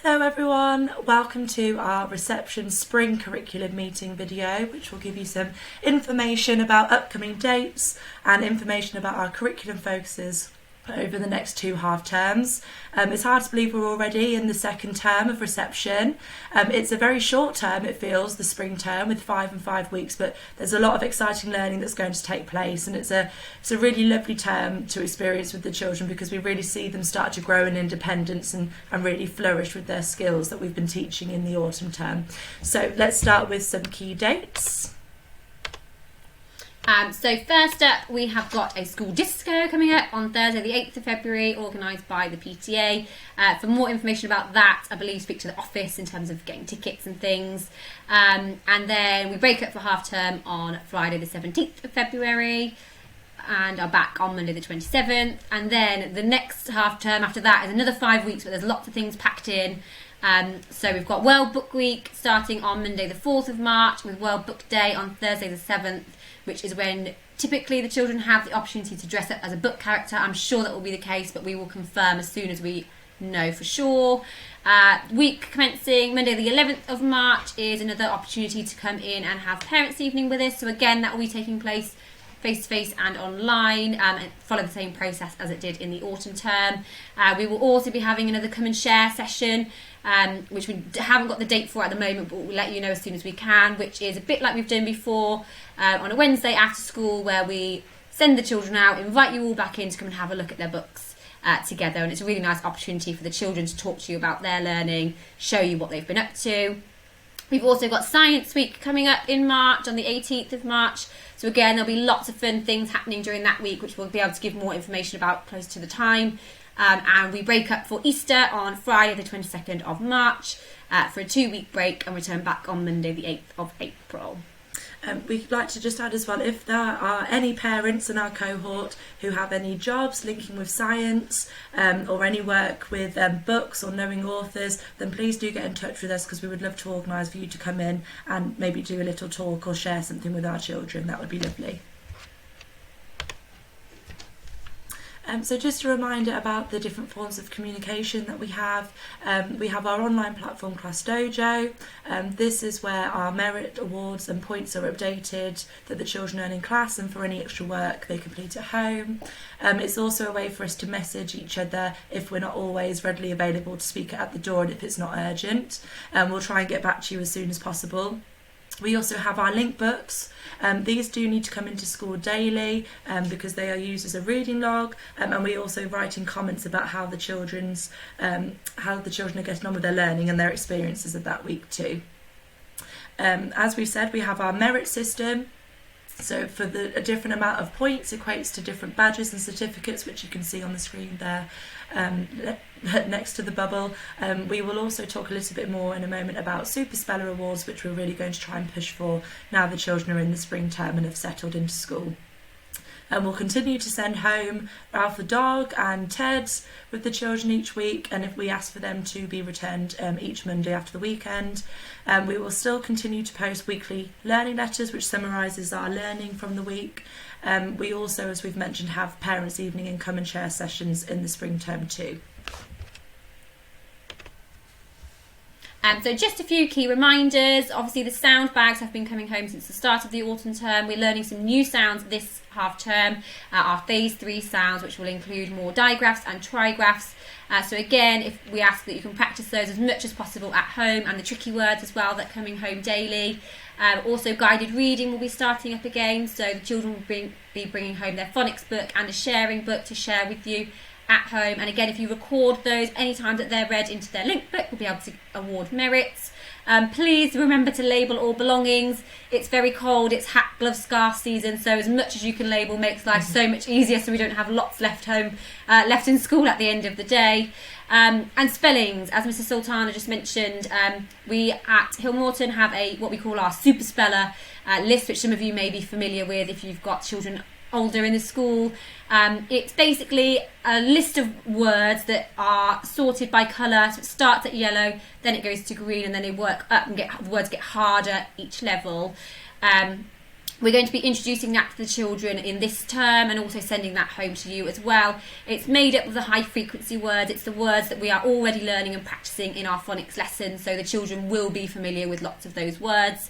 Hello everyone, welcome to our reception spring curriculum meeting video, which will give you some information about upcoming dates and information about our curriculum focuses over the next two half terms. It's hard to believe we're already in the second term of reception. It's a very short term, it feels, the spring term with 5 and 5 weeks, but there's a lot of exciting learning that's going to take place, and it's a really lovely term to experience with the children because we really see them start to grow in independence and really flourish with their skills that we've been teaching in the autumn term. So let's start with some key dates. So first up, we have got a school disco coming up on Thursday the 8th of February, organised by the PTA. For more information about that, I believe speak to the office in terms of getting tickets and things. And then we break up for half term on Friday the 17th of February and are back on Monday the 27th. And then the next half term after that is another 5 weeks, but there's lots of things packed in. So we've got World Book Week starting on Monday the 4th of March with World Book Day on Thursday the 7th, which is when typically the children have the opportunity to dress up as a book character. I'm sure that will be the case, but we will confirm as soon as we know for sure. Week commencing Monday the 11th of March is another opportunity to come in and have parents' evening with us. So again, that will be taking place face-to-face and online, and follow the same process as it did in the autumn term. We will also be having another come and share session, which we haven't got the date for at the moment, but we'll let you know as soon as we can, which is a bit like we've done before on a Wednesday after school, where we send the children out, invite you all back in to come and have a look at their books together, and it's a really nice opportunity for the children to talk to you about their learning, show you what they've been up to. We've also got Science Week coming up in March, on the 18th of March. So again, there'll be lots of fun things happening during that week, which we'll be able to give more information about close to the time. And we break up for Easter on Friday the 22nd of March for a 2-week break and return back on Monday the 8th of April. We'd like to just add as well, if there are any parents in our cohort who have any jobs linking with science or any work with books or knowing authors, then please do get in touch with us, because we would love to organise for you to come in and maybe do a little talk or share something with our children. That would be lovely. So just a reminder about the different forms of communication that we have. We have our online platform, Class Dojo. This is where our merit awards and points are updated that the children earn in class and for any extra work they complete at home. It's also a way for us to message each other if we're not always readily available to speak at the door and if it's not urgent. We'll try and get back to you as soon as possible. We also have our link books. These do need to come into school daily because they are used as a reading log, and we also write in comments about how the children are getting on with their learning and their experiences of that week too. As we've said, we have our merit system. So for a different amount of points equates to different badges and certificates, which you can see on the screen there next to the bubble. We will also talk a little bit more in a moment about Super Speller Awards, which we're really going to try and push for now the children are in the spring term and have settled into school. And we'll continue to send home Ralph the dog and Ted with the children each week, and if we ask for them to be returned each Monday after the weekend. We will still continue to post weekly learning letters, which summarises our learning from the week. We also, as we've mentioned, have parents' evening and come and share sessions in the spring term too. So just a few key reminders. Obviously the sound bags have been coming home since the start of the autumn term. We're learning some new sounds this half term, our phase 3 sounds, which will include more digraphs and trigraphs. So again, if we ask that you can practice those as much as possible at home, and the tricky words as well that are coming home daily. Also guided reading will be starting up again, so the children will be bringing home their phonics book and a sharing book to share with you at home. And again, if you record those anytime that they're read into their link book, we'll be able to award merits. Please remember to label all belongings. It's very cold, it's hat, glove, scarf season, so as much as you can label makes life so much easier, so we don't have lots left in school at the end of the day. And spellings, as Mrs Sultana just mentioned, we at Hill Morton have what we call our Super Speller list, which some of you may be familiar with if you've got children older in the school. It's basically a list of words that are sorted by colour, so it starts at yellow, then it goes to green, and then they work up and the words get harder each level. We're going to be introducing that to the children in this term and also sending that home to you as well. It's made up of the high frequency words. It's the words that we are already learning and practicing in our phonics lessons, so the children will be familiar with lots of those words.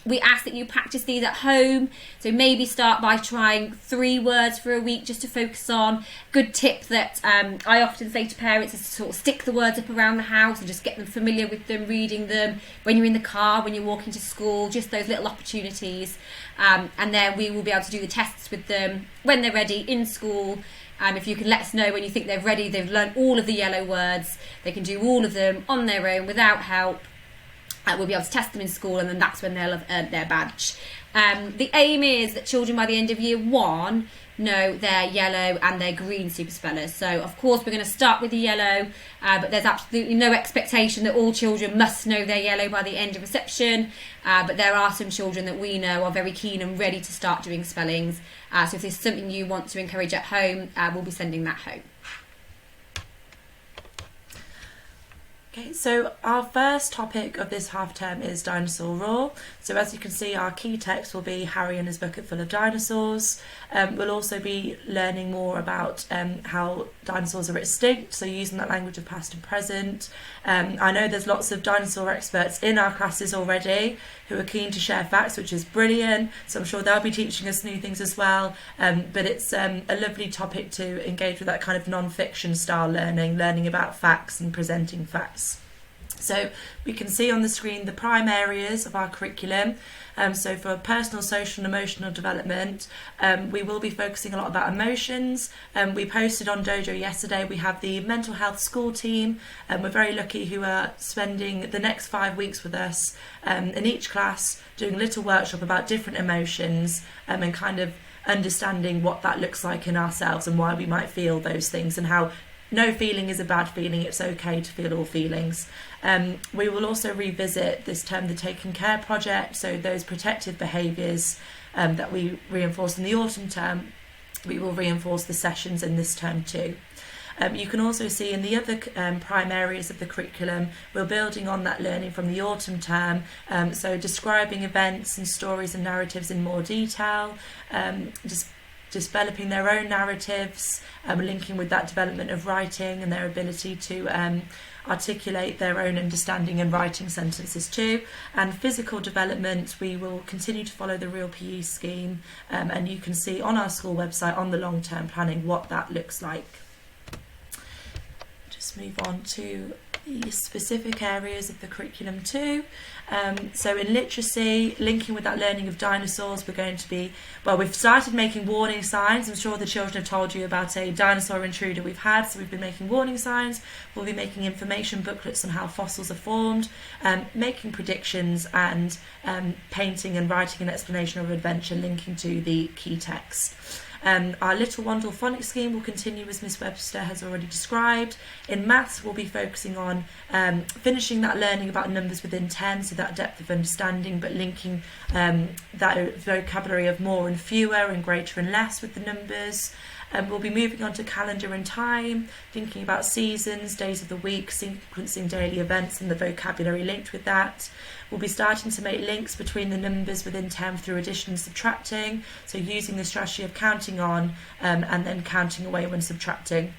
We ask that you practice these at home, so maybe start by trying 3 words for a week just to focus on. Good tip that I often say to parents is to sort of stick the words up around the house and just get them familiar with them, reading them when you're in the car, when you're walking to school, just those little opportunities. And then we will be able to do the tests with them when they're ready in school. If you can let us know when you think they're ready, they've learned all of the yellow words, they can do all of them on their own without help. We'll be able to test them in school, and then that's when they'll have earned their badge. The aim is that children by the end of year 1 know their yellow and their green super spellers. So of course we're going to start with the yellow, but there's absolutely no expectation that all children must know their yellow by the end of reception. But there are some children that we know are very keen and ready to start doing spellings. So if there's something you want to encourage at home, we'll be sending that home. Okay, so our first topic of this half term is Dinosaur Roar. So as you can see, our key text will be Harry and his bucket full of dinosaurs. We'll also be learning more about how dinosaurs are extinct, so using that language of past and present. I know there's lots of dinosaur experts in our classes already who are keen to share facts, which is brilliant, so I'm sure they'll be teaching us new things as well. But it's a lovely topic to engage with, that kind of non-fiction style learning about facts and presenting facts. So we can see on the screen the prime areas of our curriculum. So for personal, social and emotional development, we will be focusing a lot about emotions. We posted on Dojo yesterday, we have the mental health school team, and we're very lucky, who are spending the next 5 weeks with us in each class, doing a little workshop about different emotions, and kind of understanding what that looks like in ourselves and why we might feel those things, and how no feeling is a bad feeling, it's okay to feel all feelings. We will also revisit this term the Taking Care project, so those protective behaviours that we reinforced in the autumn term, we will reinforce the sessions in this term too. You can also see in the other prime areas of the curriculum, we're building on that learning from the autumn term, so describing events and stories and narratives in more detail, just developing their own narratives, linking with that development of writing and their ability to articulate their own understanding and writing sentences too. And physical development, we will continue to follow the Real PE scheme, and you can see on our school website on the long-term planning what that looks like. Just move on to the specific areas of the curriculum too. So in literacy, linking with that learning of dinosaurs, we're going to be, well, we've started making warning signs. I'm sure the children have told you about a dinosaur intruder we've had, so we've been making warning signs. We'll be making information booklets on how fossils are formed, making predictions, and painting and writing an explanation of adventure linking to the key text. Our Little Wandle phonics scheme will continue as Miss Webster has already described. In maths, we'll be focusing on finishing that learning about numbers within 10, so that depth of understanding, but linking that vocabulary of more and fewer and greater and less with the numbers. We'll be moving on to calendar and time, thinking about seasons, days of the week, sequencing daily events and the vocabulary linked with that. We'll be starting to make links between the numbers within 10 through addition and subtracting, so using the strategy of counting on and then counting away when subtracting.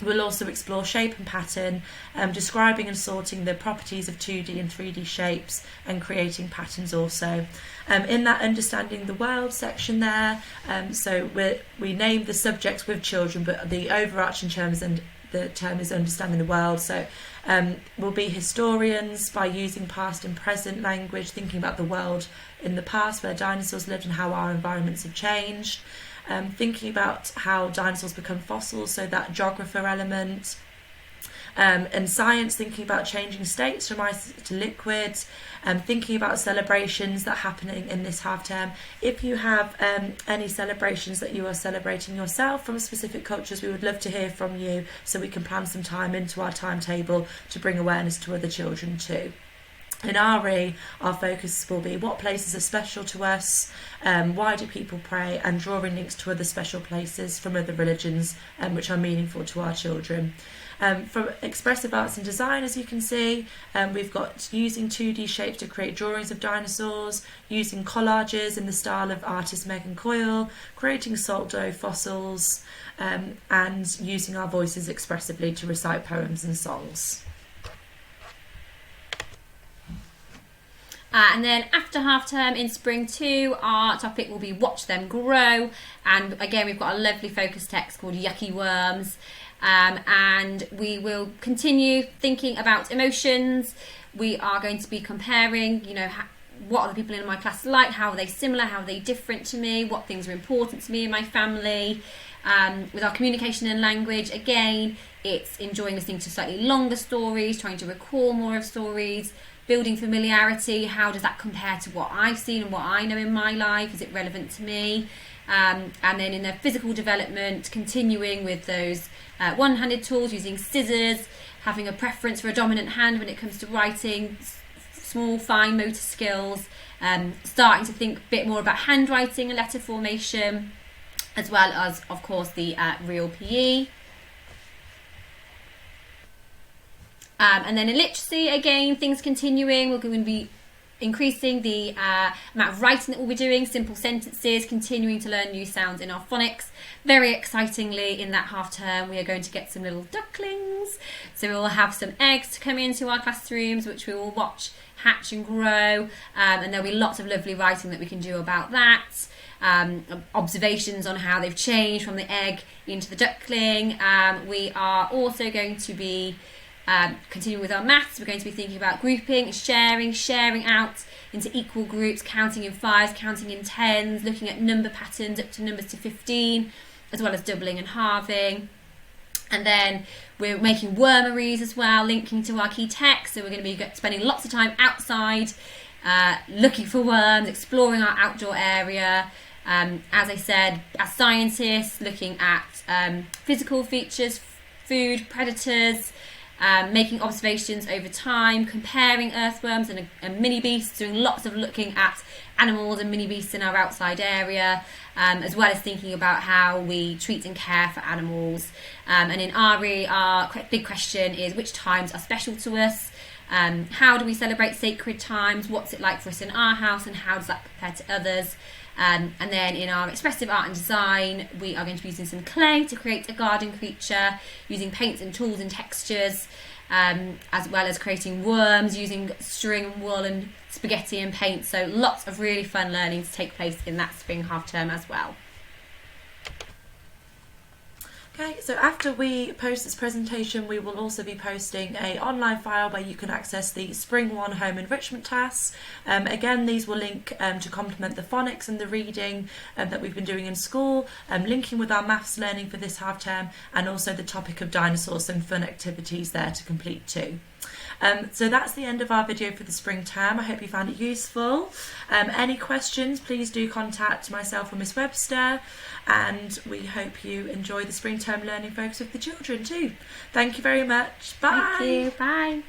We'll also explore shape and pattern, describing and sorting the properties of 2D and 3D shapes and creating patterns also. In that understanding the world section there, so we name the subjects with children, but the overarching term is understanding the world. So we'll be historians by using past and present language, thinking about the world in the past where dinosaurs lived and how our environments have changed. Thinking about how dinosaurs become fossils, so that geographer element. And science, thinking about changing states from ice to liquid, thinking about celebrations that are happening in this half term. If you have any celebrations that you are celebrating yourself from specific cultures, we would love to hear from you, so we can plan some time into our timetable to bring awareness to other children too. In RE, our focus will be what places are special to us, why do people pray, and drawing links to other special places from other religions which are meaningful to our children. For expressive arts and design, as you can see, we've got using 2D shapes to create drawings of dinosaurs, using collages in the style of artist Megan Coyle, creating salt dough fossils, and using our voices expressively to recite poems and songs. And then after half term in spring 2, our topic will be Watch Them Grow. And again, we've got a lovely focus text called Yucky Worms. And we will continue thinking about emotions. We are going to be comparing, what are the people in my class like? How are they similar? How are they different to me? What things are important to me and my family? With our communication and language, again, it's enjoying listening to slightly longer stories, trying to recall more of stories, building familiarity. How does that compare to what I've seen and what I know in my life? Is it relevant to me? And then in the physical development, continuing with those one-handed tools, using scissors, having a preference for a dominant hand when it comes to writing, small fine motor skills, starting to think a bit more about handwriting and letter formation, as well as, of course, the real PE. And then in literacy, again, things continuing. We're going to be increasing the amount of writing that we'll be doing, simple sentences, continuing to learn new sounds in our phonics. Very excitingly, in that half term, we are going to get some little ducklings. So we will have some eggs to come into our classrooms, which we will watch hatch and grow. And there'll be lots of lovely writing that we can do about that. Observations on how they've changed from the egg into the duckling. We are also going to be continuing with our maths. We're going to be thinking about grouping, sharing out into equal groups, counting in 5s, counting in 10s, looking at number patterns up to numbers to 15, as well as doubling and halving. And then we're making wormeries as well, linking to our key text. So we're going to be spending lots of time outside, looking for worms, exploring our outdoor area. As I said, as scientists, looking at physical features, food, predators, making observations over time, comparing earthworms and mini beasts, doing lots of looking at animals and mini beasts in our outside area, as well as thinking about how we treat and care for animals. And in RE, our big question is which times are special to us? How do we celebrate sacred times? What's it like for us in our house, and how does that compare to others? And then in our expressive art and design, we are going to be using some clay to create a garden creature, using paints and tools and textures, as well as creating worms, using string and wool and spaghetti and paint. So lots of really fun learning to take place in that spring half term as well. Okay, so after we post this presentation, we will also be posting an online file where you can access the Spring 1 home enrichment tasks. Again, these will link to complement the phonics and the reading that we've been doing in school, linking with our maths learning for this half term, and also the topic of dinosaurs, some fun activities there to complete too. So that's the end of our video for the spring term. I hope you found it useful. Any questions, please do contact myself or Miss Webster, and we hope you enjoy the spring term learning focus with the children too. Thank you very much. Bye. Thank you. Bye.